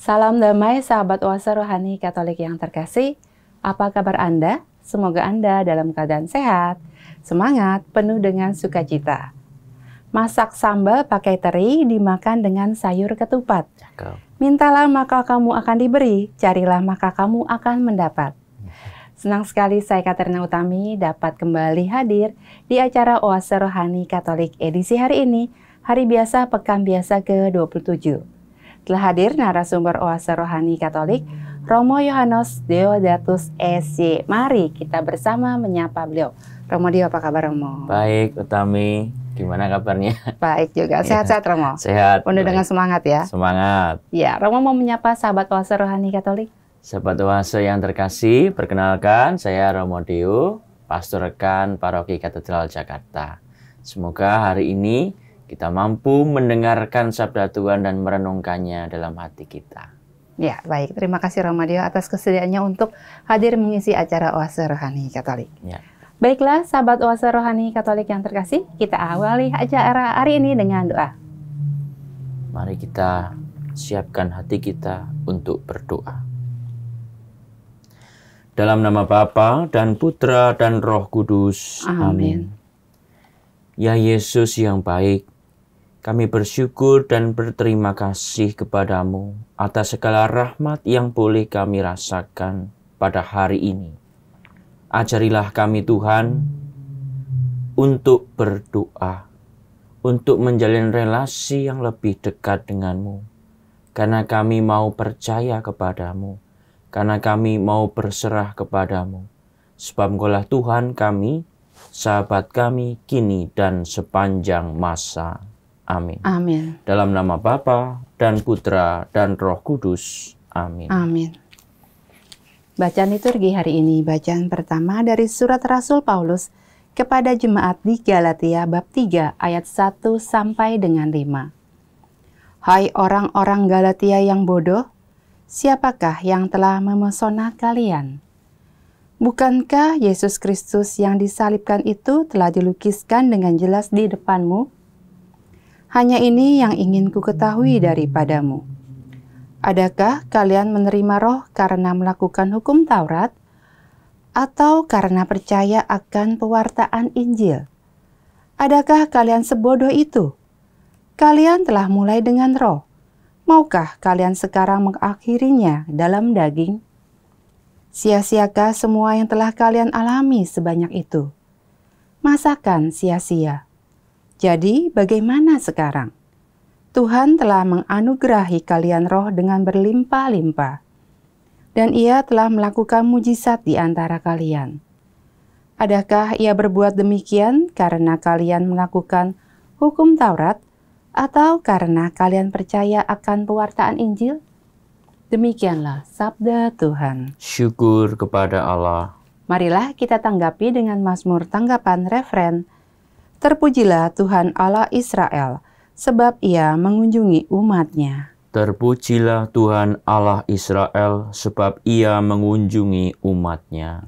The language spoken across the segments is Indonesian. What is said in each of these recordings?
Salam damai sahabat Oase Rohani Katolik yang terkasih. Apa kabar Anda? Semoga Anda dalam keadaan sehat, semangat, penuh dengan sukacita. Masak sambal pakai teri dimakan dengan sayur ketupat. Mintalah maka kamu akan diberi, carilah maka kamu akan mendapat. Senang sekali saya Katerina Utami dapat kembali hadir di acara Oase Rohani Katolik edisi hari ini, hari biasa pekan biasa ke-27. Telah hadir narasumber Oase Rohani Katolik, Romo Yohanes Deodatus SY. Mari kita bersama menyapa beliau. Romo Dio, apa kabar Romo? Baik, Utami. Gimana kabarnya? Baik juga. Sehat-sehat Romo? Sehat. Penuh dengan semangat ya? Semangat. Ya, Romo mau menyapa sahabat Oase Rohani Katolik. Sahabat Oase yang terkasih, perkenalkan saya Romo Dio, pastor rekan Paroki Katedral Jakarta. Semoga hari ini kita mampu mendengarkan sabda Tuhan dan merenungkannya dalam hati kita. Ya, baik. Terima kasih Romo Dio atas kesediaannya untuk hadir mengisi acara Oase Rohani Katolik. Ya. Baiklah, sahabat Oase Rohani Katolik yang terkasih, kita awali acara hari ini dengan doa. Mari kita siapkan hati kita untuk berdoa. Dalam nama Bapa dan Putra dan Roh Kudus. Amin. Ya Yesus yang baik, kami bersyukur dan berterima kasih kepadamu atas segala rahmat yang boleh kami rasakan pada hari ini. Ajarilah kami Tuhan untuk berdoa, untuk menjalin relasi yang lebih dekat denganmu. Karena kami mau percaya kepadamu, karena kami mau berserah kepadamu. Sebab Engkaulah Tuhan kami, sahabat kami kini dan sepanjang masa. Amin. Amin. Dalam nama Bapa dan Putra dan Roh Kudus. Amin. Amin. Bacaan liturgi hari ini, bacaan pertama dari surat Rasul Paulus kepada jemaat di Galatia bab 3 ayat 1 sampai dengan 5. Hai orang-orang Galatia yang bodoh, siapakah yang telah memesona kalian? Bukankah Yesus Kristus yang disalibkan itu telah dilukiskan dengan jelas di depanmu? Hanya ini yang ingin ku ketahui daripadamu. Adakah kalian menerima roh karena melakukan hukum Taurat, atau karena percaya akan pewartaan Injil? Adakah kalian sebodoh itu? Kalian telah mulai dengan roh. Maukah kalian sekarang mengakhirinya dalam daging? Sia-siakah semua yang telah kalian alami sebanyak itu? Masakan sia-sia? Jadi bagaimana sekarang? Tuhan telah menganugerahi kalian roh dengan berlimpah-limpah, dan Ia telah melakukan mujizat di antara kalian. Adakah Ia berbuat demikian karena kalian melakukan hukum Taurat, atau karena kalian percaya akan pewartaan Injil? Demikianlah sabda Tuhan. Syukur kepada Allah. Marilah kita tanggapi dengan mazmur tanggapan refren. Terpujilah Tuhan Allah Israel, sebab Ia mengunjungi umat-Nya. Terpujilah Tuhan Allah Israel, sebab Ia mengunjungi umat-Nya.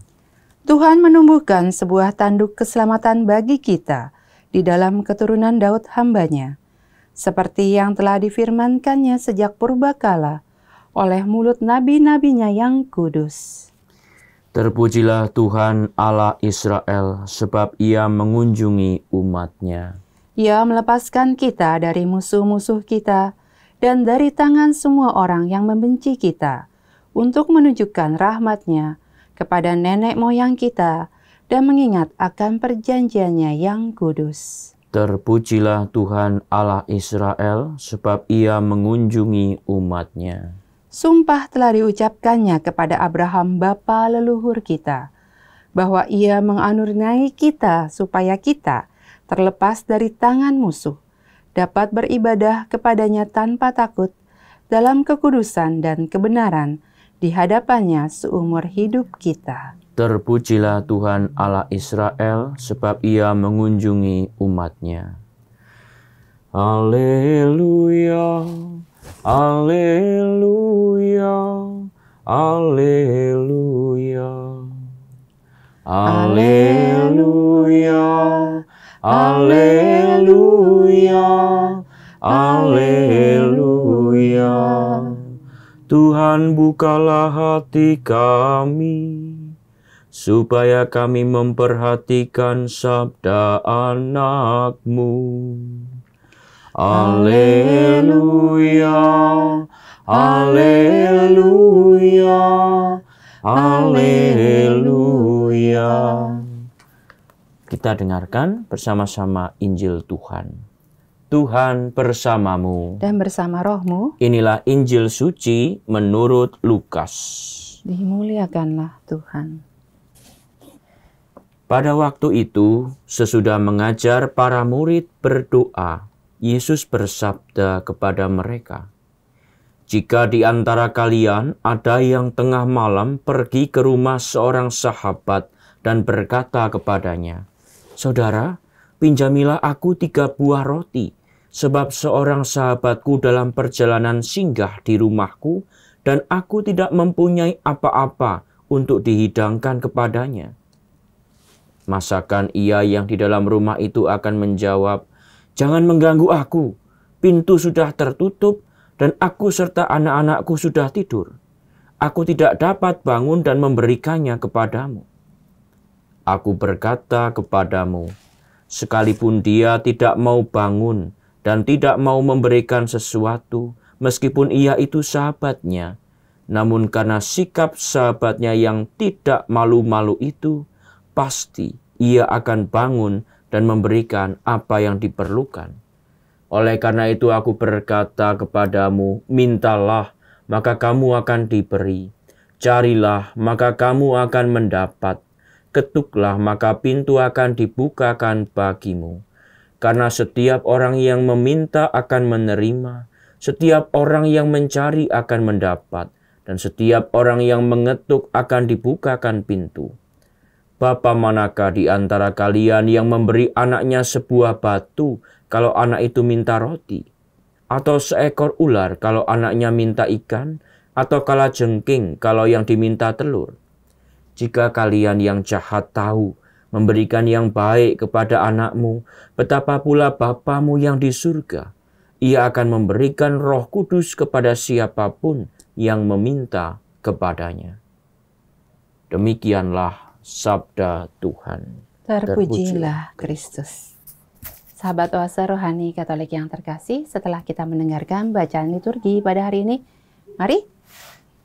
Tuhan menumbuhkan sebuah tanduk keselamatan bagi kita di dalam keturunan Daud hamba-Nya, seperti yang telah difirmankannya sejak purbakala oleh mulut nabi-nabinya yang kudus. Terpujilah Tuhan Allah Israel, sebab Ia mengunjungi umat-Nya. Ia melepaskan kita dari musuh-musuh kita dan dari tangan semua orang yang membenci kita, untuk menunjukkan rahmat-Nya kepada nenek moyang kita dan mengingat akan perjanjiannya yang kudus. Terpujilah Tuhan Allah Israel, sebab Ia mengunjungi umat-Nya. Sumpah telah diucapkannya kepada Abraham bapa leluhur kita, bahwa Ia menganugerahi kita supaya kita, terlepas dari tangan musuh, dapat beribadah kepadanya tanpa takut, dalam kekudusan dan kebenaran, di hadapannya seumur hidup kita. Terpujilah Tuhan Allah Israel, sebab Ia mengunjungi umat-Nya. Haleluya, haleluya, haleluya, haleluya, haleluya, haleluya. Tuhan, bukalah hati kami, supaya kami memperhatikan sabda anak-Mu. Haleluya, haleluya, haleluya. Kita dengarkan bersama-sama Injil Tuhan. Tuhan bersamamu. Dan bersama rohmu. Inilah Injil suci menurut Lukas. Dimuliakanlah Tuhan. Pada waktu itu, sesudah mengajar para murid berdoa, Yesus bersabda kepada mereka, "Jika di antara kalian ada yang tengah malam pergi ke rumah seorang sahabat dan berkata kepadanya, 'Saudara, pinjamilah aku 3 buah roti, sebab seorang sahabatku dalam perjalanan singgah di rumahku dan aku tidak mempunyai apa-apa untuk dihidangkan kepadanya.' Masakan ia yang di dalam rumah itu akan menjawab, 'Jangan mengganggu aku, pintu sudah tertutup dan aku serta anak-anakku sudah tidur. Aku tidak dapat bangun dan memberikannya kepadamu.' Aku berkata kepadamu, sekalipun dia tidak mau bangun dan tidak mau memberikan sesuatu, meskipun ia itu sahabatnya, namun karena sikap sahabatnya yang tidak malu-malu itu, pasti ia akan bangun dan memberikan apa yang diperlukan. Oleh karena itu aku berkata kepadamu, mintalah, maka kamu akan diberi. Carilah, maka kamu akan mendapat. Ketuklah, maka pintu akan dibukakan bagimu. Karena setiap orang yang meminta akan menerima, setiap orang yang mencari akan mendapat, dan setiap orang yang mengetuk akan dibukakan pintu. Bapa manakah di antara kalian yang memberi anaknya sebuah batu kalau anak itu minta roti? Atau seekor ular kalau anaknya minta ikan? Atau kalajengking kalau yang diminta telur? Jika kalian yang jahat tahu memberikan yang baik kepada anakmu, betapa pula Bapamu yang di surga. Ia akan memberikan Roh Kudus kepada siapapun yang meminta kepadanya." Demikianlah sabda Tuhan. Terpujilah Kristus. Sahabat Oase Rohani Katolik yang terkasih, setelah kita mendengarkan bacaan liturgi pada hari ini, mari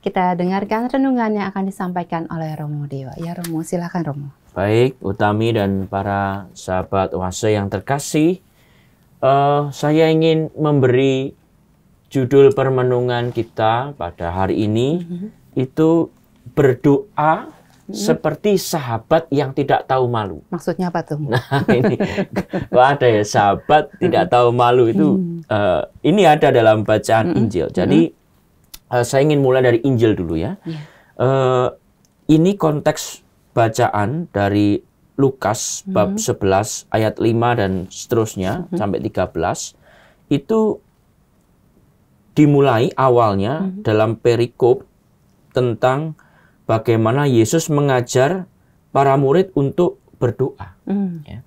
kita dengarkan renungan yang akan disampaikan oleh Romo Dewa. Ya Romo, silakan Romo. Baik, Utami dan para sahabat Oase yang terkasih, saya ingin memberi judul permenungan kita pada hari ini, itu berdoa seperti sahabat yang tidak tahu malu. Maksudnya apa tuh? Nah ini, kok ada ya sahabat tidak tahu malu itu, ini ada dalam bacaan Injil. Jadi saya ingin mulai dari Injil dulu ya. Ini konteks bacaan dari Lukas bab 11 ayat 5 dan seterusnya sampai 13. Itu dimulai awalnya dalam perikop tentang bagaimana Yesus mengajar para murid untuk berdoa. Ya.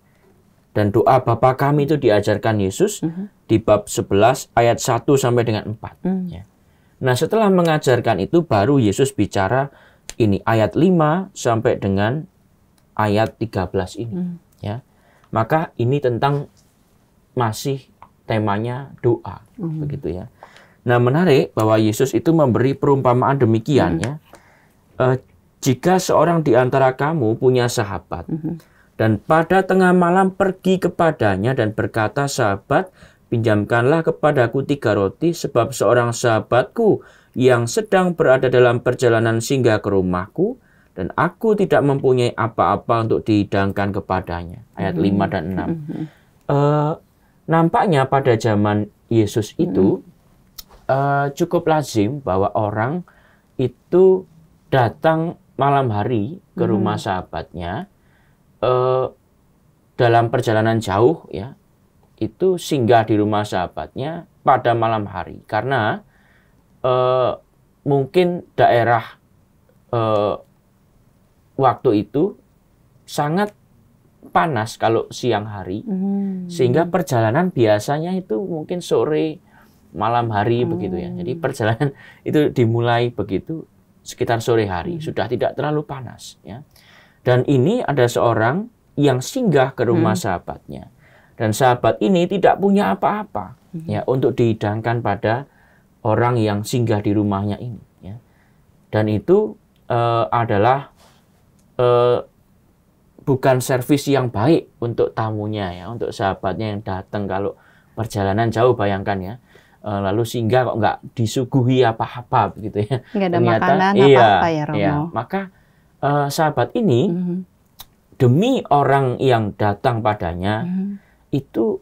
Dan doa Bapa kami itu diajarkan Yesus di bab 11 ayat 1 sampai dengan 4. Ya. Nah setelah mengajarkan itu baru Yesus bicara ini ayat 5 sampai dengan ayat 13 ini. Ya. Maka ini tentang masih temanya doa. Begitu ya. Nah menarik bahwa Yesus itu memberi perumpamaan demikian ya. Jika seorang di antara kamu punya sahabat dan pada tengah malam pergi kepadanya dan berkata, "Sahabat, pinjamkanlah kepadaku 3 roti sebab seorang sahabatku yang sedang berada dalam perjalanan singgah ke rumahku dan aku tidak mempunyai apa-apa untuk dihidangkan kepadanya." Ayat 5 dan 6. Nampaknya pada zaman Yesus itu cukup lazim bahwa orang itu datang malam hari ke rumah sahabatnya dalam perjalanan jauh ya, itu singgah di rumah sahabatnya pada malam hari karena mungkin daerah waktu itu sangat panas kalau siang hari, sehingga perjalanan biasanya itu mungkin sore malam hari begitu ya. Jadi perjalanan itu dimulai begitu sekitar sore hari, sudah tidak terlalu panas ya. Dan ini ada seorang yang singgah ke rumah sahabatnya. Dan sahabat ini tidak punya apa-apa ya untuk dihidangkan pada orang yang singgah di rumahnya ini ya. Dan itu adalah bukan servis yang baik untuk tamunya ya, untuk sahabatnya yang datang kalau perjalanan jauh, bayangkan ya. Lalu singgah kok nggak disuguhi apa-apa begitu ya. Nggak ada Ternyata, makanan iya, apa-apa ya Romo. iya. Maka sahabat ini demi orang yang datang padanya itu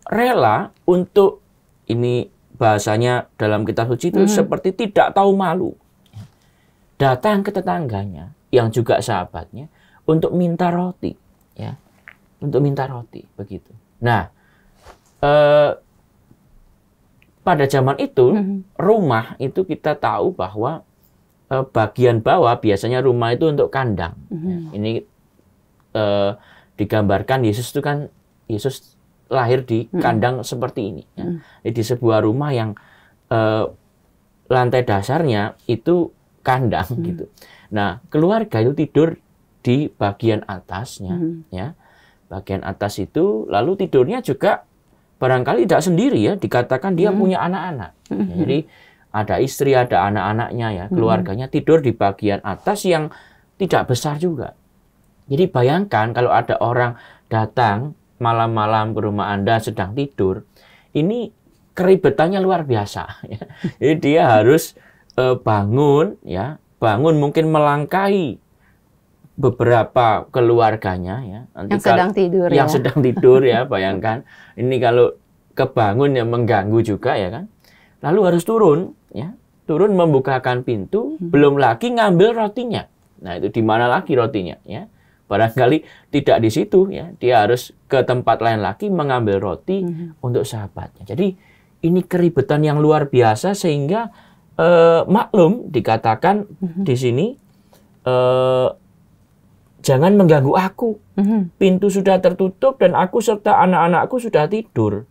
rela untuk, ini bahasanya dalam kitab suci itu seperti tidak tahu malu. Datang ke tetangganya yang juga sahabatnya untuk minta roti, ya, untuk minta roti begitu. Nah, pada zaman itu rumah itu kita tahu bahwa bagian bawah biasanya rumah itu untuk kandang. Ini digambarkan Yesus itu kan, Yesus lahir di kandang seperti ini. Ya. Di sebuah rumah yang lantai dasarnya itu kandang gitu. Nah, keluarga itu tidur di bagian atasnya, ya. Bagian atas itu, lalu tidurnya juga barangkali tidak sendiri ya, dikatakan dia punya anak-anak. Ya, jadi ada istri, ada anak-anaknya ya, keluarganya tidur di bagian atas yang tidak besar juga. Jadi bayangkan kalau ada orang datang malam-malam ke rumah Anda sedang tidur, ini keribetannya luar biasa. Ya. Jadi dia harus bangun, ya, bangun mungkin melangkahi beberapa keluarganya, ya. Nanti yang sedang tidur, yang ya. sedang tidur ya, bayangkan. Ini kalau kebangun yang mengganggu juga ya kan. Lalu harus turun, ya, turun membukakan pintu, belum lagi ngambil rotinya. Nah itu di mana lagi rotinya, ya? Barangkali tidak di situ, ya. Dia harus ke tempat lain lagi mengambil roti untuk sahabatnya. Jadi ini keribetan yang luar biasa sehingga maklum dikatakan di sini jangan mengganggu aku. Pintu sudah tertutup dan aku serta anak-anakku sudah tidur.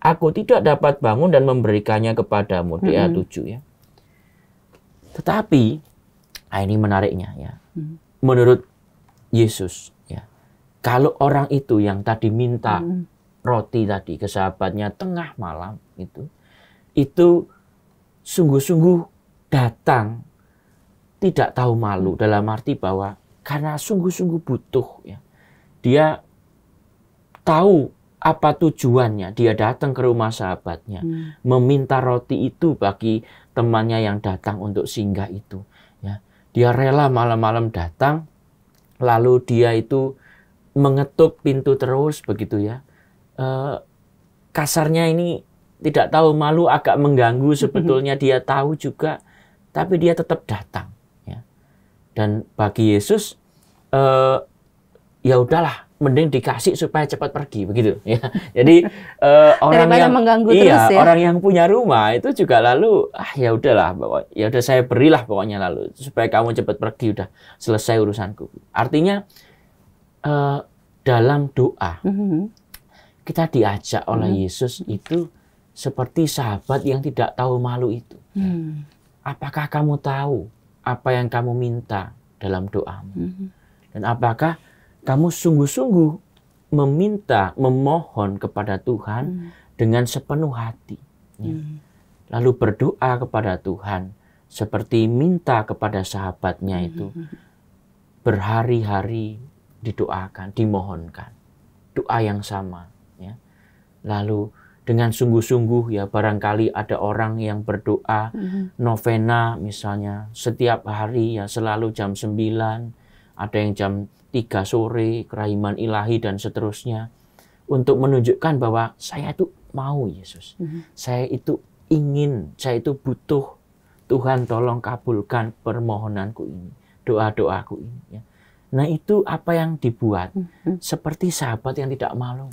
Aku tidak dapat bangun dan memberikannya kepadamu. DA 7 ya. Tetapi ini menariknya ya. Menurut Yesus ya, kalau orang itu yang tadi minta roti tadi ke sahabatnya tengah malam itu sungguh-sungguh datang tidak tahu malu, dalam arti bahwa karena sungguh-sungguh butuh ya. Dia tahu apa tujuannya, dia datang ke rumah sahabatnya meminta roti itu bagi temannya yang datang untuk singgah itu ya. Dia rela malam-malam datang, lalu dia itu mengetuk pintu terus begitu ya. Kasarnya ini tidak tahu malu, agak mengganggu sebetulnya, dia tahu juga, tapi dia tetap datang ya. Dan bagi Yesus ya udahlah, mending dikasih supaya cepat pergi begitu ya. Jadi orang yang mengganggu terus ya. Orang yang punya rumah itu juga lalu ya udahlah, ya udah saya berilah pokoknya lalu supaya kamu cepat pergi, udah selesai urusanku. Artinya dalam doa kita diajak oleh Yesus itu seperti sahabat yang tidak tahu malu itu. Apakah kamu tahu apa yang kamu minta dalam doamu? Dan apakah kamu sungguh-sungguh meminta, memohon kepada Tuhan dengan sepenuh hati. Ya. Lalu berdoa kepada Tuhan seperti minta kepada sahabatnya itu. Berhari-hari didoakan, dimohonkan. Doa yang sama. Ya. Lalu dengan sungguh-sungguh ya, barangkali ada orang yang berdoa novena misalnya setiap hari ya, selalu jam 9, ada yang jam 3 sore, kerahiman ilahi dan seterusnya, untuk menunjukkan bahwa saya itu mau Yesus, saya itu ingin, saya itu butuh, Tuhan tolong kabulkan permohonanku ini, doa-doaku ini ya. Nah itu apa yang dibuat seperti sahabat yang tidak malu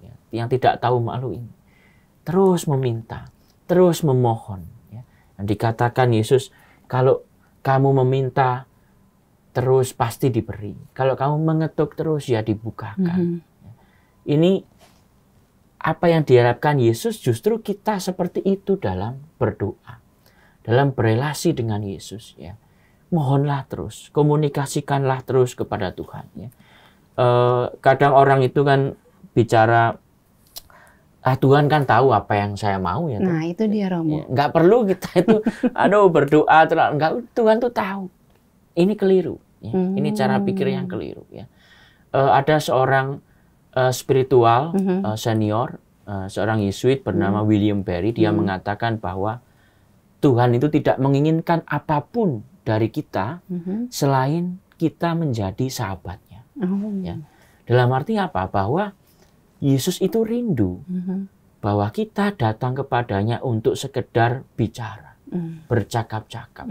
ya, yang tidak tahu malu ini, terus meminta, terus memohon ya. Dan dikatakan Yesus, kalau kamu meminta terus pasti diberi. Kalau kamu mengetuk terus ya dibukakan. Ini apa yang diharapkan Yesus justru kita seperti itu dalam berdoa, dalam berelasi dengan Yesus. Ya, mohonlah terus, komunikasikanlah terus kepada Tuhan. Ya. Kadang orang itu kan bicara, Tuhan kan tahu apa yang saya mau ya. Nah, itu dia Romo. Ya, nggak perlu kita itu, berdoa terus. Nggak, Tuhan tuh tahu. Ini keliru. Ya. Ini cara pikir yang keliru. Ya. Ada seorang spiritual senior, seorang Yesuit bernama William Barry. Dia mengatakan bahwa Tuhan itu tidak menginginkan apapun dari kita selain kita menjadi sahabatnya. Ya. Dalam arti apa? Bahwa Yesus itu rindu bahwa kita datang kepadanya untuk sekedar bicara, bercakap-cakap,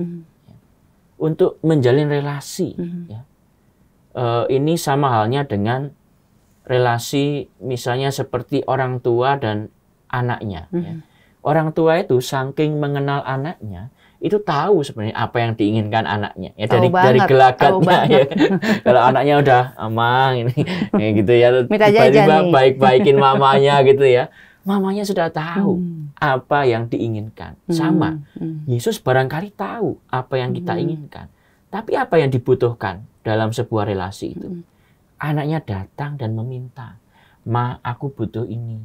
ya. Untuk menjalin relasi. Ya. Ini sama halnya dengan relasi misalnya seperti orang tua dan anaknya. Ya. Orang tua itu saking mengenal anaknya, itu tahu sebenarnya apa yang diinginkan anaknya. Ya, dari gelagatnya. Ya. Kalau anaknya udah amang ini, ya gitu ya, tiba-tiba baik-baikin mamanya gitu ya. Mamanya sudah tahu apa yang diinginkan. Sama, Yesus barangkali tahu apa yang kita inginkan. Tapi apa yang dibutuhkan dalam sebuah relasi itu? Anaknya datang dan meminta, "Ma, aku butuh ini.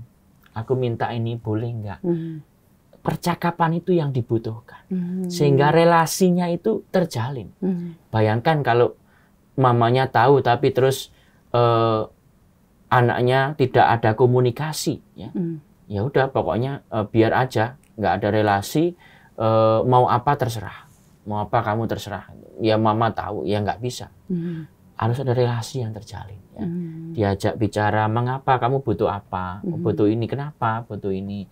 Aku minta ini, boleh nggak?" Percakapan itu yang dibutuhkan. Sehingga relasinya itu terjalin. Bayangkan kalau mamanya tahu tapi terus anaknya tidak ada komunikasi. Ya udah pokoknya biar aja, nggak ada relasi, mau apa terserah. Mau apa kamu terserah. Ya mama tahu, ya nggak bisa. Harus ada relasi yang terjalin. Ya. Diajak bicara, mengapa kamu butuh apa? Butuh ini, kenapa butuh ini?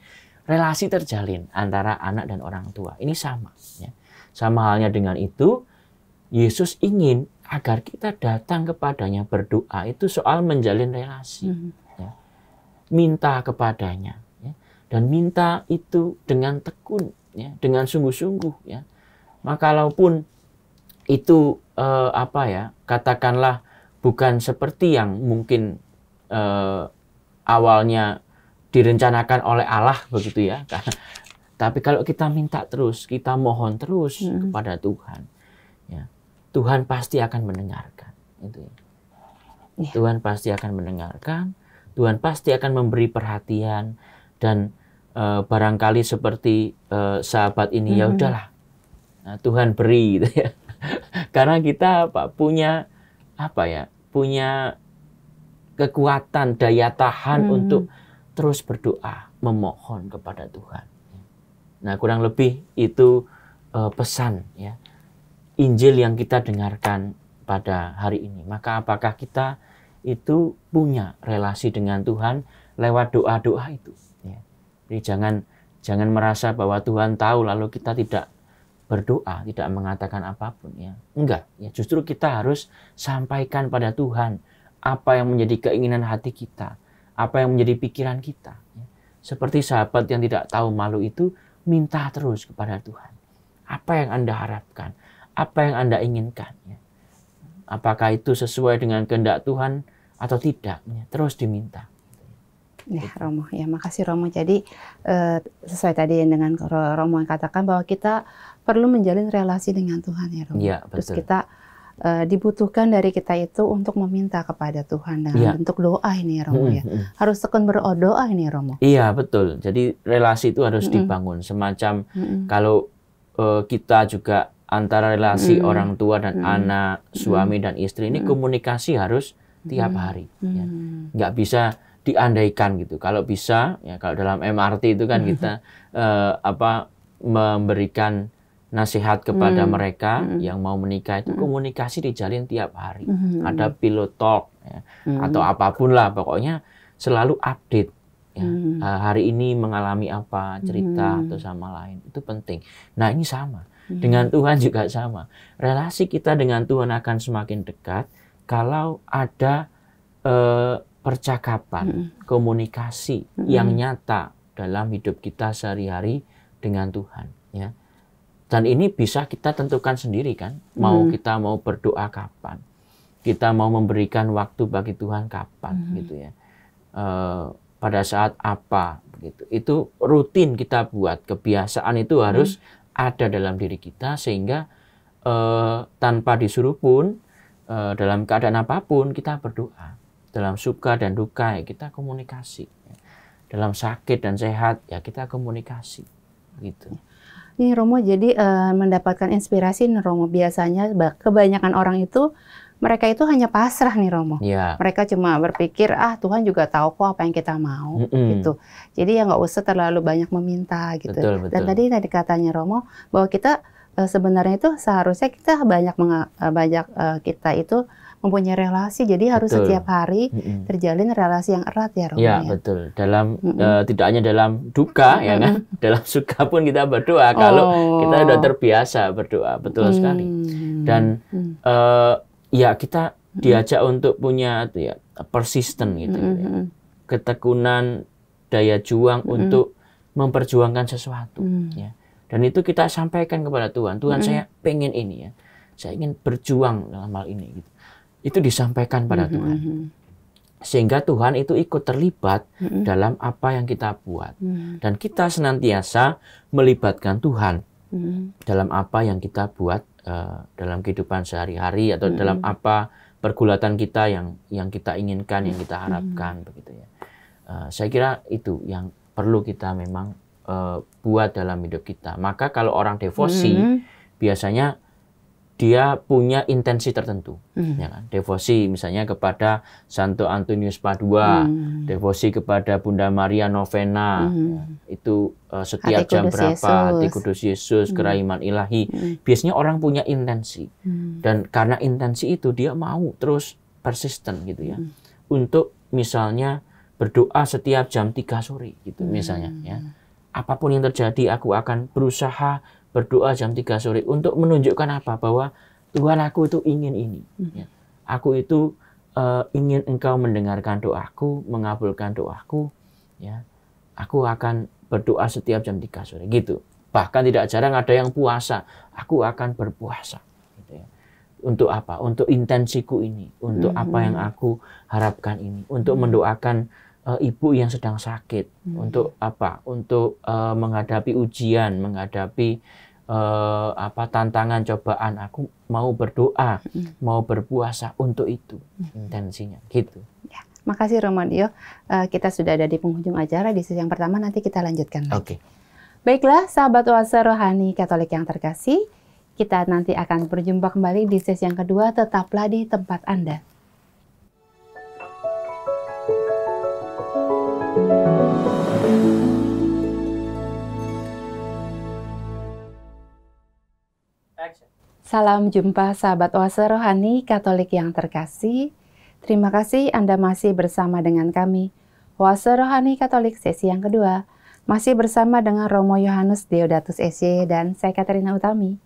Relasi terjalin antara anak dan orang tua. Ini sama. Ya. Sama halnya dengan itu, Yesus ingin agar kita datang kepadanya berdoa. Itu soal menjalin relasi. Ya. Minta kepadanya. Ya. Dan minta itu dengan tekun. Ya. Dengan sungguh-sungguh. Ya. Maka kalaupun itu katakanlah bukan seperti yang mungkin awalnya direncanakan oleh Allah begitu ya. Tapi kalau kita minta terus, kita mohon terus kepada Tuhan, ya, Tuhan pasti akan mendengarkan. Itu. Ya. Tuhan pasti akan mendengarkan, Tuhan pasti akan memberi perhatian dan barangkali seperti sahabat ini ya udahlah, Tuhan beri gitu ya. Karena kita punya kekuatan, daya tahan untuk terus berdoa, memohon kepada Tuhan. Nah, kurang lebih itu pesan ya Injil yang kita dengarkan pada hari ini. Maka apakah kita itu punya relasi dengan Tuhan lewat doa-doa itu? Ya. Jadi jangan merasa bahwa Tuhan tahu lalu kita tidak berdoa, tidak mengatakan apapun ya. Enggak, ya justru kita harus sampaikan pada Tuhan apa yang menjadi keinginan hati kita, apa yang menjadi pikiran kita. Ya. Seperti sahabat yang tidak tahu malu itu, minta terus kepada Tuhan. Apa yang Anda harapkan? Apa yang Anda inginkan? Ya. Apakah itu sesuai dengan kehendak Tuhan atau tidak? Ya. Terus diminta. Ya, Romo, ya makasih Romo. Jadi sesuai tadi dengan Romo yang katakan bahwa kita perlu menjalin relasi dengan Tuhan ya Romo. Ya, betul. Terus kita dibutuhkan dari kita itu untuk meminta kepada Tuhan dengan bentuk doa ini ya Romo ya. Harus tekun berdoa ini ya Romo. Iya betul. Jadi relasi itu harus dibangun semacam kalau kita juga antara relasi orang tua dan anak, suami dan istri ini komunikasi harus tiap hari. Ya. Nggak bisa diandaikan gitu. Kalau bisa ya kalau dalam MRT itu kan kita memberikan nasihat kepada mereka yang mau menikah itu komunikasi dijalin tiap hari. Ada pillow talk ya, atau apapun lah pokoknya selalu update ya. Hari ini mengalami apa, cerita atau sama lain. Itu penting. Nah, ini sama. Dengan Tuhan juga sama. Relasi kita dengan Tuhan akan semakin dekat kalau ada percakapan, komunikasi yang nyata dalam hidup kita sehari-hari dengan Tuhan ya. Dan ini bisa kita tentukan sendiri kan, kita mau berdoa kapan, kita mau memberikan waktu bagi Tuhan kapan gitu ya. pada saat apa, begitu. Itu rutin kita buat. Kebiasaan itu harus ada dalam diri kita sehingga tanpa disuruh pun dalam keadaan apapun kita berdoa. Dalam suka dan duka ya kita komunikasi. Dalam sakit dan sehat ya kita komunikasi, gitu. Nih Romo, jadi mendapatkan inspirasi nih Romo, biasanya kebanyakan orang itu mereka itu hanya pasrah nih Romo. Ya. Mereka cuma berpikir Tuhan juga tahu kok apa yang kita mau gitu. Jadi ya nggak usah terlalu banyak meminta gitu. Betul. Dan tadi katanya Romo bahwa kita sebenarnya itu seharusnya kita banyak kita itu mempunyai relasi, jadi harus setiap hari terjalin relasi yang erat ya Romo. Ya, betul. Dalam tidak hanya dalam duka ya kan, dalam suka pun kita berdoa kalau kita sudah terbiasa berdoa, betul sekali. Dan ya kita diajak untuk punya persisten gitu, ketekunan, daya juang untuk memperjuangkan sesuatu. Ya. Dan itu kita sampaikan kepada Tuhan. Tuhan, saya pengen ini ya, saya ingin berjuang dalam hal ini. Gitu. Itu disampaikan pada Tuhan. Sehingga Tuhan itu ikut terlibat dalam apa yang kita buat. Dan kita senantiasa melibatkan Tuhan dalam apa yang kita buat dalam kehidupan sehari-hari atau dalam apa pergulatan kita yang kita inginkan, yang kita harapkan, begitu ya. Saya kira itu yang perlu kita memang buat dalam hidup kita. Maka kalau orang devosi biasanya dia punya intensi tertentu, ya kan? Devosi misalnya kepada Santo Antonius Padua, devosi kepada Bunda Maria Novena, itu setiap jam berapa, Hati Kudus Yesus, Kerahiman Ilahi. Biasanya orang punya intensi, dan karena intensi itu dia mau terus persisten gitu ya, untuk misalnya berdoa setiap jam 3 sore gitu misalnya ya. Apapun yang terjadi aku akan berusaha berdoa jam 3 sore untuk menunjukkan apa? Bahwa Tuhan, aku itu ingin ini. Ya. Aku itu ingin Engkau mendengarkan doaku, mengabulkan doaku. Ya. Aku akan berdoa setiap jam 3 sore. Gitu. Bahkan tidak jarang ada yang puasa. Aku akan berpuasa. Gitu ya. Untuk apa? Untuk intensiku ini. Untuk apa yang aku harapkan ini. Untuk mendoakan ibu yang sedang sakit, untuk apa? Untuk menghadapi ujian, menghadapi tantangan, cobaan. Aku mau berdoa, mau berpuasa untuk itu intensinya, gitu. Ya, makasih Romadio. Kita sudah ada di penghujung acara di sesi yang pertama. Nanti kita lanjutkan lagi. Baiklah, sahabat oase rohani Katolik yang terkasih, kita nanti akan berjumpa kembali di sesi yang kedua. Tetaplah di tempat Anda. Salam jumpa sahabat oase rohani Katolik yang terkasih. Terima kasih Anda masih bersama dengan kami. Oase rohani Katolik sesi yang kedua. Masih bersama dengan Romo Yohanes Deodatus SY dan saya Katerina Utami.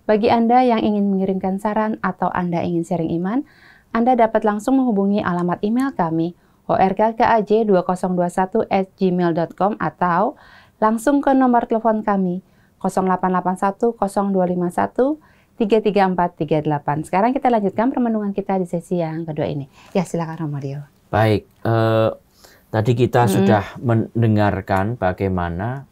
Bagi Anda yang ingin mengirimkan saran atau Anda ingin sharing iman, Anda dapat langsung menghubungi alamat email kami orkaj2021@gmail.com atau langsung ke nomor telepon kami 0881 0251 33438. Sekarang kita lanjutkan permenungan kita di sesi yang kedua ini. Ya, silakan Romario. Baik, tadi kita sudah mendengarkan bagaimana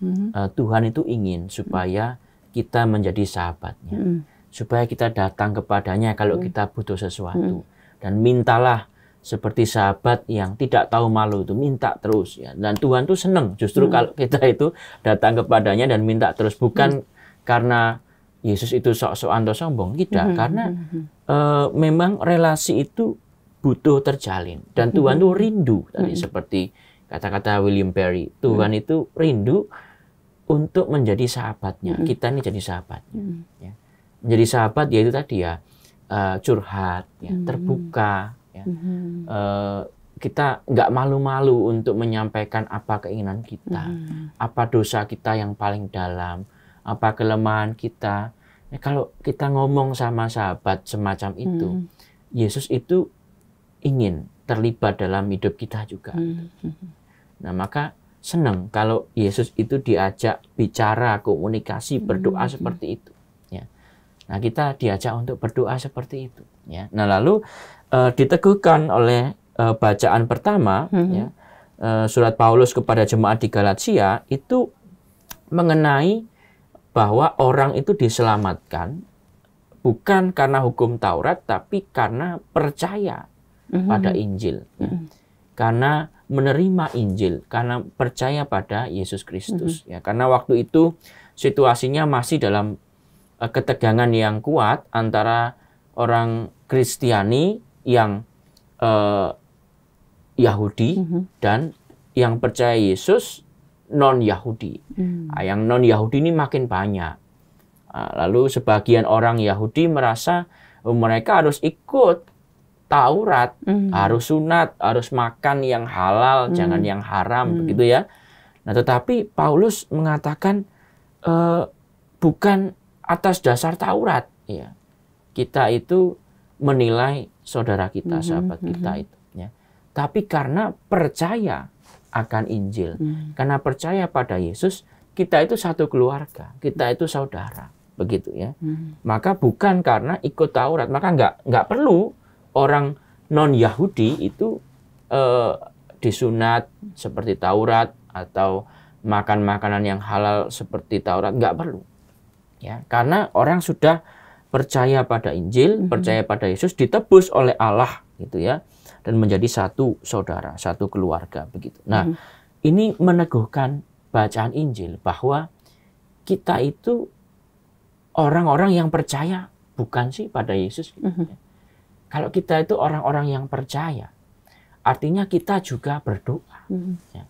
Tuhan itu ingin supaya kita menjadi sahabatnya, supaya kita datang kepadanya kalau kita butuh sesuatu, dan mintalah seperti sahabat yang tidak tahu malu itu, minta terus ya. Dan Tuhan tuh senang justru kalau kita itu datang kepadanya dan minta terus, bukan karena Yesus itu sok-sokan atau sombong, tidak. Karena memang relasi itu butuh terjalin. Dan Tuhan itu rindu, tadi seperti kata-kata William Perry, Tuhan itu rindu untuk menjadi sahabatnya. Kita ini jadi sahabatnya. Ya. Menjadi sahabat yaitu tadi ya, curhat, ya, terbuka. Ya. Kita nggak malu-malu untuk menyampaikan apa keinginan kita, apa dosa kita yang paling dalam, apa kelemahan kita. Ya, kalau kita ngomong sama sahabat semacam itu, Yesus itu ingin terlibat dalam hidup kita juga. Nah, maka senang kalau Yesus itu diajak bicara, komunikasi, berdoa seperti itu. Ya. Nah, kita diajak untuk berdoa seperti itu. Ya. Nah, lalu diteguhkan oleh bacaan pertama, ya, surat Paulus kepada jemaat di Galatia itu mengenai bahwa orang itu diselamatkan bukan karena hukum Taurat, tapi karena percaya pada Injil. Karena menerima Injil, karena percaya pada Yesus Kristus. Ya, karena waktu itu situasinya masih dalam ketegangan yang kuat antara orang Kristiani yang Yahudi dan yang percaya Yesus non-Yahudi. Yang non-Yahudi ini makin banyak. Lalu sebagian orang Yahudi merasa mereka harus ikut Taurat, harus sunat, harus makan yang halal, jangan yang haram, begitu ya. Nah, tetapi Paulus mengatakan bukan atas dasar Taurat, ya. Kita itu menilai saudara kita, sahabat kita itu, ya. Tapi karena percaya akan Injil, karena percaya pada Yesus, kita itu satu keluarga, kita itu saudara, begitu ya. Maka bukan karena ikut Taurat, maka nggak perlu orang non-Yahudi itu disunat seperti Taurat atau makan makanan yang halal seperti Taurat, nggak perlu. Ya, karena orang sudah percaya pada Injil, percaya pada Yesus, ditebus oleh Allah, gitu ya, dan menjadi satu saudara, satu keluarga, begitu. Nah, ini meneguhkan bacaan Injil bahwa kita itu orang-orang yang percaya, bukan sih pada Yesus. Gitu, ya. Kalau kita itu orang-orang yang percaya, artinya kita juga berdoa. Ya.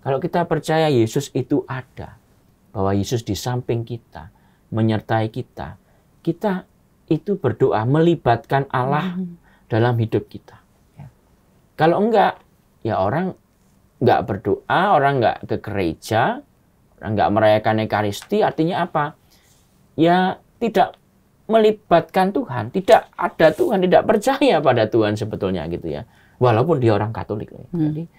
Kalau kita percaya Yesus itu ada, bahwa Yesus di samping kita, menyertai kita, kita itu berdoa, melibatkan Allah dalam hidup kita. Ya. Kalau enggak, ya orang enggak berdoa, orang enggak ke gereja, orang enggak merayakan Ekaristi, artinya apa? Ya tidak melibatkan Tuhan, tidak ada Tuhan, tidak percaya pada Tuhan sebetulnya, gitu ya. Walaupun dia orang Katolik. Jadi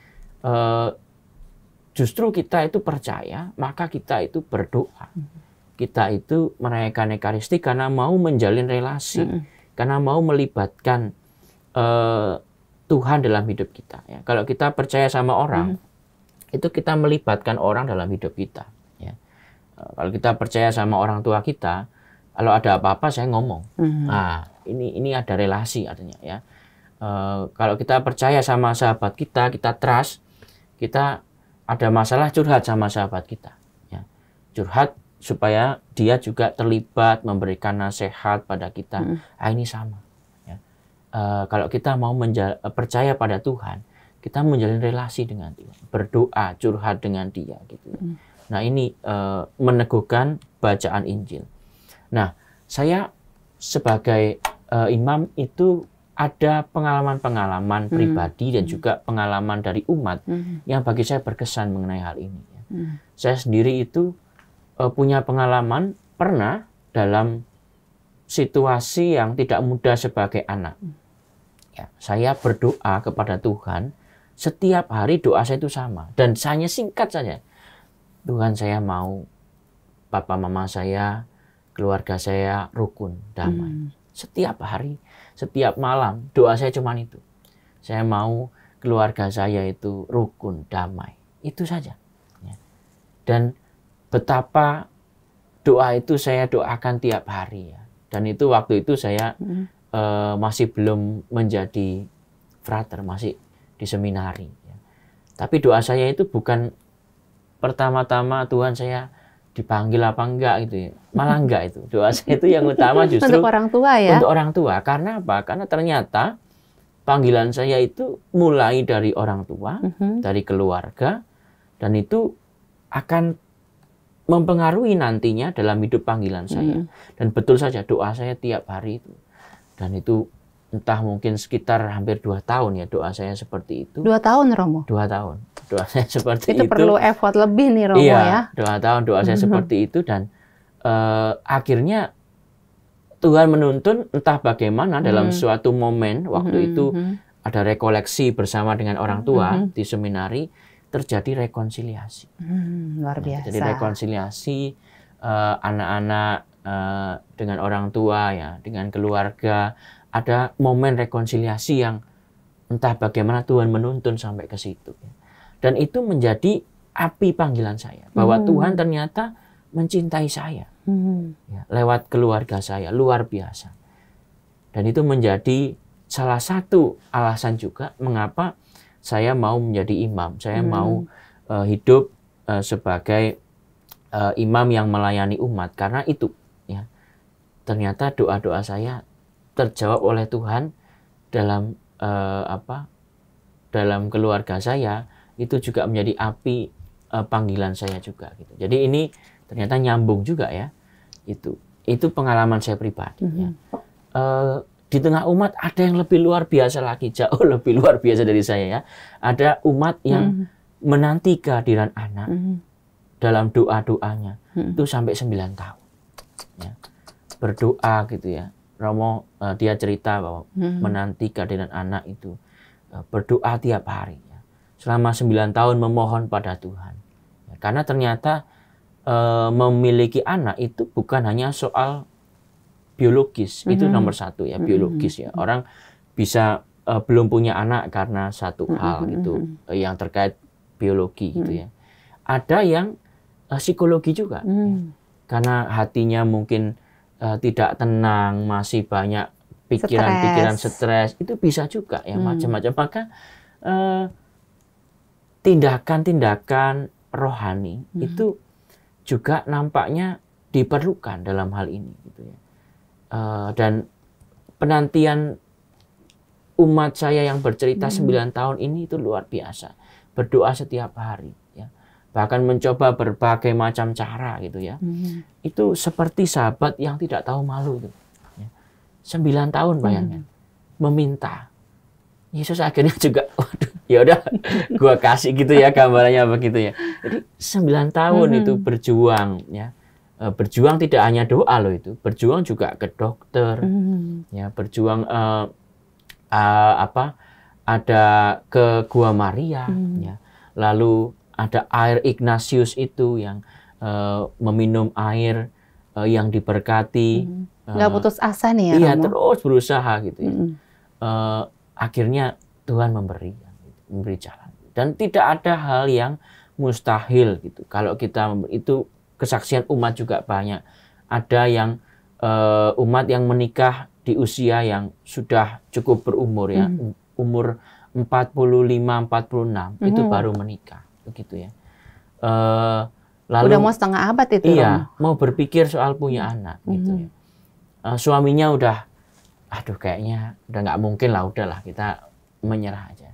justru kita itu percaya, maka kita itu berdoa. Kita itu merayakan Ekaristi karena mau menjalin relasi, karena mau melibatkan Tuhan dalam hidup kita. Ya. Kalau kita percaya sama orang, itu kita melibatkan orang dalam hidup kita. Ya. Kalau kita percaya sama orang tua kita, kalau ada apa-apa saya ngomong. Nah, ini ada relasi artinya ya. Kalau kita percaya sama sahabat kita, kita trust, kita ada masalah curhat sama sahabat kita. Ya. Curhat supaya dia juga terlibat memberikan nasihat pada kita. Nah, ini sama. Ya. Kalau kita mau percaya pada Tuhan, kita menjalin relasi dengan Dia, berdoa, curhat dengan Dia, gitu. Nah, ini meneguhkan bacaan Injil. Nah, saya sebagai imam itu ada pengalaman-pengalaman pribadi dan juga pengalaman dari umat yang bagi saya berkesan mengenai hal ini. Saya sendiri itu punya pengalaman pernah dalam situasi yang tidak mudah sebagai anak. Ya, saya berdoa kepada Tuhan, setiap hari doa saya itu sama. Dan hanya singkat saja. Tuhan, saya mau papa mama saya, keluarga saya rukun, damai. Setiap hari, setiap malam, doa saya cuma itu. Saya mau keluarga saya itu rukun, damai. Itu saja. Ya. Dan betapa doa itu saya doakan tiap hari. Ya. Dan itu waktu itu saya masih belum menjadi frater, masih di seminari. Ya. Tapi doa saya itu bukan pertama-tama Tuhan saya dipanggil apa enggak gitu ya. Malah enggak itu. Doa saya itu yang utama justru untuk orang tua ya. Untuk orang tua. Karena apa? Karena ternyata panggilan saya itu mulai dari orang tua, dari keluarga, dan itu akan mempengaruhi nantinya dalam hidup panggilan saya. Dan betul saja doa saya tiap hari itu. Dan itu entah mungkin sekitar hampir 2 tahun ya doa saya seperti itu. 2 tahun Romo? 2 tahun. Doa saya seperti itu. Itu perlu effort lebih nih Romo ya. 2 tahun doa saya seperti itu dan akhirnya Tuhan menuntun entah bagaimana dalam suatu momen waktu itu ada rekoleksi bersama dengan orang tua di seminari, terjadi rekonsiliasi. Luar biasa. Jadi rekonsiliasi anak-anak dengan orang tua ya, dengan keluarga, ada momen rekonsiliasi yang entah bagaimana Tuhan menuntun sampai ke situ. Dan itu menjadi api panggilan saya, bahwa Tuhan ternyata mencintai saya ya, lewat keluarga saya, luar biasa. Dan itu menjadi salah satu alasan juga mengapa saya mau menjadi imam, saya mau hidup sebagai imam yang melayani umat, karena itu ya, ternyata doa-doa saya terjawab oleh Tuhan dalam dalam keluarga saya, itu juga menjadi api panggilan saya juga gitu. Jadi ini ternyata nyambung juga ya. Itu pengalaman saya pribadi ya. Di tengah umat ada yang lebih luar biasa lagi, jauh lebih luar biasa dari saya ya. Ada umat yang menanti kehadiran anak dalam doa-doanya itu sampai 9 tahun ya. Berdoa gitu ya. Romo dia cerita bahwa menanti kehadiran anak itu berdoa tiap hari ya. Selama 9 tahun memohon pada Tuhan ya, karena ternyata memiliki anak itu bukan hanya soal biologis, itu nomor satu ya, biologis ya. Orang bisa belum punya anak karena satu hal gitu yang terkait biologi gitu ya. Ada yang psikologi juga ya. Karena hatinya mungkin tidak tenang, masih banyak pikiran-pikiran stres, itu bisa juga ya, macam-macam. Maka tindakan-tindakan rohani itu juga nampaknya diperlukan dalam hal ini gitu ya. Dan penantian umat saya yang bercerita 9 tahun ini itu luar biasa. Berdoa setiap hari ya. Bahkan mencoba berbagai macam cara gitu ya. Itu seperti sahabat yang tidak tahu malu itu. Ya. 9 tahun bayangkan. Meminta. Yesus akhirnya juga, waduh, ya udah, gua kasih gitu ya gambarannya begitu ya. Jadi 9 tahun itu berjuang ya. Berjuang tidak hanya doa loh itu, berjuang juga ke dokter, ya, berjuang ada ke Gua Maria, ya, lalu ada air Ignatius itu yang meminum air yang diberkati, nggak putus asa nih ya, iya, Romo? terus berusaha gitu ya. Akhirnya Tuhan memberi jalan, dan tidak ada hal yang mustahil gitu. Kalau kita itu kesaksian umat juga banyak. Ada yang umat yang menikah di usia yang sudah cukup berumur ya, umur 45-46 itu baru menikah, begitu ya. Lalu udah mau setengah abad itu, iya, Romo. mau berpikir soal punya anak gitu ya. Suaminya udah, aduh kayaknya udah nggak mungkin lah, udahlah kita menyerah aja.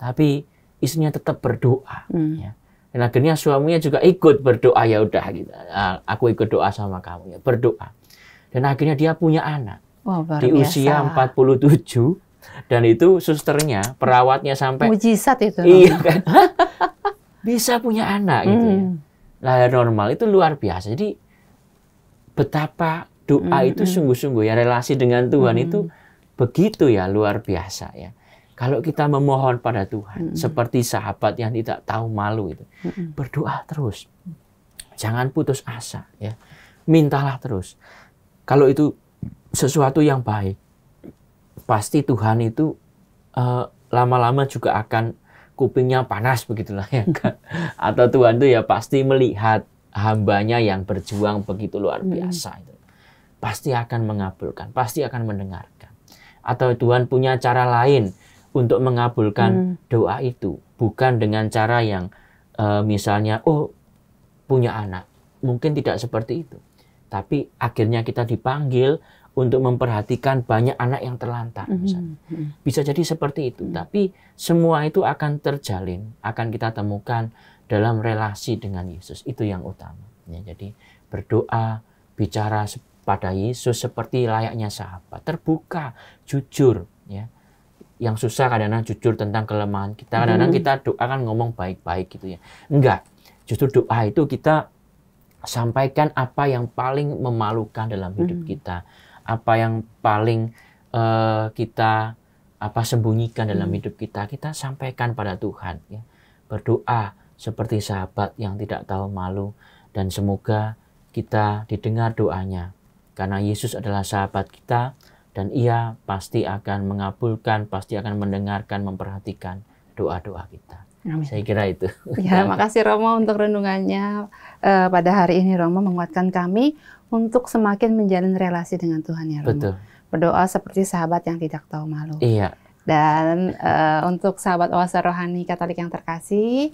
Tapi istrinya tetap berdoa ya. Dan akhirnya suaminya juga ikut berdoa, ya udah gitu. Aku ikut doa sama kamu ya, berdoa. Dan akhirnya dia punya anak. Wah, luar di biasa. Usia 47, dan itu susternya, perawatnya sampai mujizat itu. Iya kan? Bisa punya anak gitu ya. Lahir normal, itu luar biasa. Jadi betapa doa itu sungguh-sungguh ya, relasi dengan Tuhan itu begitu ya, luar biasa ya. Kalau kita memohon pada Tuhan, seperti sahabat yang tidak tahu malu itu, berdoa terus, jangan putus asa ya, mintalah terus. Kalau itu sesuatu yang baik, pasti Tuhan itu lama-lama juga akan kupingnya panas begitulah ya kan. Atau Tuhan itu ya pasti melihat hambanya yang berjuang begitu luar biasa itu, pasti akan mengabulkan, pasti akan mendengarkan. Atau Tuhan punya cara lain untuk mengabulkan doa itu, bukan dengan cara yang misalnya punya anak, mungkin tidak seperti itu, tapi akhirnya kita dipanggil untuk memperhatikan banyak anak yang terlantar misalnya. Bisa jadi seperti itu, tapi semua itu akan terjalin, akan kita temukan dalam relasi dengan Yesus, itu yang utama ya. Jadi berdoa, bicara pada Yesus seperti layaknya sahabat, terbuka, jujur ya. Yang susah kadang-kadang jujur tentang kelemahan kita. Kadang-kadang kita doa kan ngomong baik-baik gitu ya. Enggak. Justru doa itu kita sampaikan apa yang paling memalukan dalam hidup kita. Apa yang paling kita sembunyikan dalam hidup kita. Kita sampaikan pada Tuhan ya. Berdoa seperti sahabat yang tidak tahu malu. Dan semoga kita didengar doanya. Karena Yesus adalah sahabat kita. Dan ia pasti akan mengabulkan, pasti akan mendengarkan, memperhatikan doa-doa kita. Amin. Saya kira itu. Ya, makasih Romo untuk renungannya pada hari ini. Romo menguatkan kami untuk semakin menjalin relasi dengan Tuhan ya Romo. Betul. Berdoa seperti sahabat yang tidak tahu malu. Iya. Dan untuk sahabat Oase Rohani Katolik yang terkasih,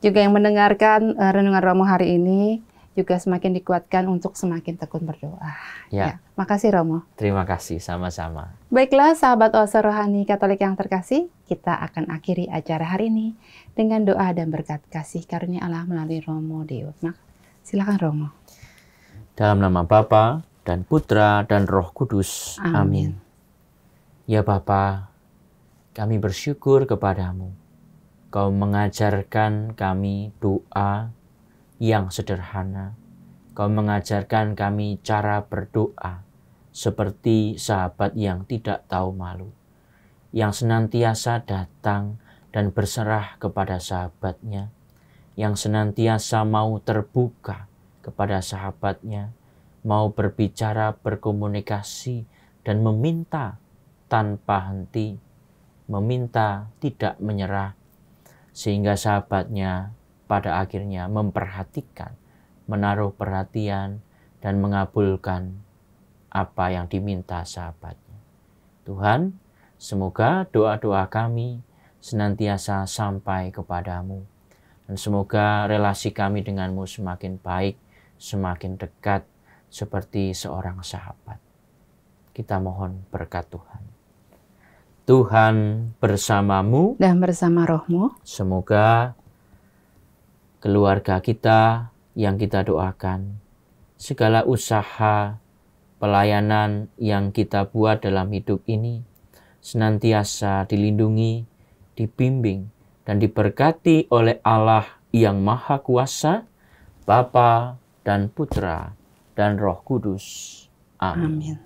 juga yang mendengarkan renungan Romo hari ini, juga semakin dikuatkan untuk semakin tekun berdoa. Ya. Makasih Romo. Terima kasih, sama-sama. Baiklah sahabat Oase Rohani Katolik yang terkasih, kita akan akhiri acara hari ini dengan doa dan berkat kasih karunia Allah melalui Romo Deus. Silakan Romo. Dalam nama Bapa dan Putra dan Roh Kudus. Amin. Ya Bapa, kami bersyukur kepadamu. Kau mengajarkan kami doa yang sederhana. Kau mengajarkan kami cara berdoa seperti sahabat yang tidak tahu malu, yang senantiasa datang dan berserah kepada sahabatnya, yang senantiasa mau terbuka kepada sahabatnya, mau berbicara, berkomunikasi, dan meminta tanpa henti, meminta tidak menyerah, sehingga sahabatnya pada akhirnya memperhatikan, menaruh perhatian, dan mengabulkan apa yang diminta sahabatnya. Tuhan, semoga doa-doa kami senantiasa sampai kepadamu, dan semoga relasi kami denganmu semakin baik, semakin dekat, seperti seorang sahabat. Kita mohon berkat Tuhan. Tuhan bersamamu dan bersama rohmu. Semoga keluarga kita yang kita doakan, segala usaha pelayanan yang kita buat dalam hidup ini senantiasa dilindungi, dibimbing, dan diberkati oleh Allah yang Maha Kuasa, Bapa dan Putra dan Roh Kudus. Amin.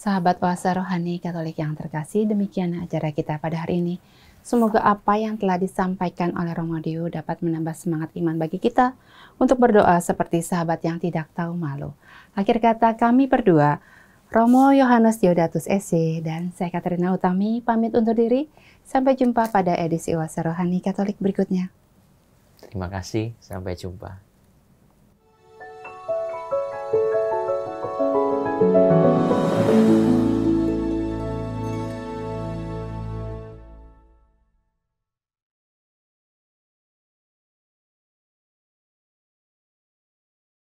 Sahabat Oase Rohani Katolik yang terkasih, demikian acara kita pada hari ini. Semoga apa yang telah disampaikan oleh Romo Deus dapat menambah semangat iman bagi kita untuk berdoa seperti sahabat yang tidak tahu malu. Akhir kata kami berdua, Romo Yohanes Deodatus SC dan saya Katrina Utami pamit undur diri. Sampai jumpa pada edisi Oase Rohani Katolik berikutnya. Terima kasih, sampai jumpa.